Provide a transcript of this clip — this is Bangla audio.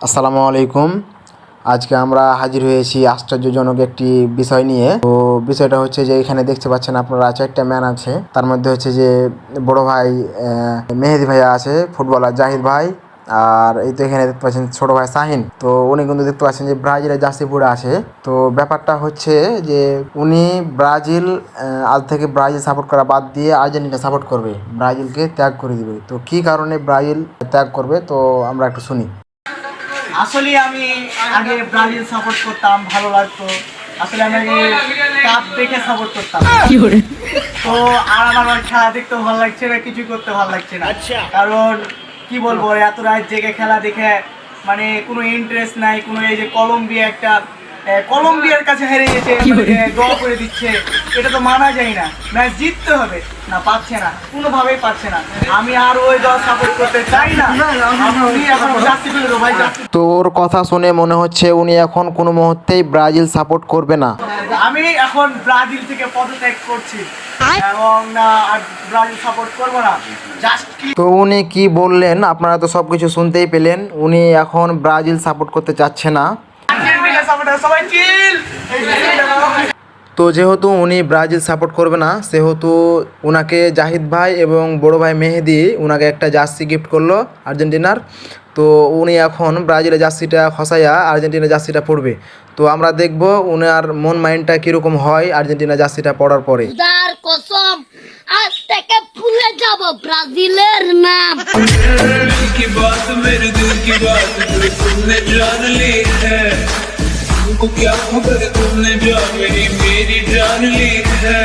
আসসালামু আলাইকুম। আজকে আমরা হাজির হয়েছি আশ্চর্যজনক একটি বিষয় নিয়ে। তো বিষয়টা হচ্ছে যে এখানে দেখতে পাচ্ছেন আপনারা 4টা ম্যান আছে। তার মধ্যে হচ্ছে যে বড় ভাই মেহেদি ভাইয়া আছে, ফুটবলার জাহিদ ভাই, আর এই তো এখানে দেখতে পাচ্ছেন ছোট ভাই শাহিন। তো উনি কিন্তু দেখতে পাচ্ছেন যে ব্রাজিলের জার্সি পরে আছে। তো ব্যাপারটা হচ্ছে যে উনি ব্রাজিল আজ থেকে ব্রাজিল সাপোর্ট করা বাদ দিয়ে আর্জেন্টিনা সাপোর্ট করবে, ব্রাজিলকে ত্যাগ করে দিবে। তো কি কারণে ব্রাজিল ত্যাগ করবে তো আমরা একটু শুনি। আসলে আমি আগে ব্রাজিল সাপোর্ট করতাম, ভালো লাগতো। আসলে আমি আগে কাপ দেখে সাপোর্ট করতাম। তো আর আমার খেলা দেখতে ভালো লাগছে না, কিছুই করতে ভালো লাগছে না। কারণ কি বলবো, এত রাত জেগে খেলা দেখে মানে কোনো ইন্টারেস্ট নাই। কোনো এই যে কলম্বিয়ার কাছে হেরে গেছে, ড্র করে দিচ্ছে, এটা তো মানা যায় না। ম্যাচ জিততে হবে, না পাচ্ছে না, কোনোভাবেই পাচ্ছে না। আমি আর ওই দল সাপোর্ট করতে চাই না। তোর কথা শুনে মনে হচ্ছে উনি এখন কোনো মুহূর্তেই ব্রাজিল সাপোর্ট করবে না। আমি এখন ব্রাজিল থেকে পদত্যাগ করছি এবং আর ব্রাজিল সাপোর্ট করবো না। তো উনি কি বললেন আপনারা তো সবকিছু শুনতেই পেলেন। উনি এখন ব্রাজিল সাপোর্ট করতে চাচ্ছে না। তো যেহেতু উনি ব্রাজিল সাপোর্ট করবে না, সেহেতু ওনাকে জাহিদ ভাই এবং বড় ভাই মেহেদি ওনাকে একটা জার্সি গিফট করলো আর্জেন্টিনার। তো উনি এখন ব্রাজিলের জার্সিটা খসাইয়া আর্জেন্টিনার জার্সিটা পরবে। তো আমরা দেখব ওনার মন মাইন্ডটা কীরকম হয় আর্জেন্টিনা জার্সিটা পরার পরে। কসম আজ থেকে ভুলে যাব ব্রাজিলের নাম। तुमको क्या खबर, तुमने जो मेरी जान ली है।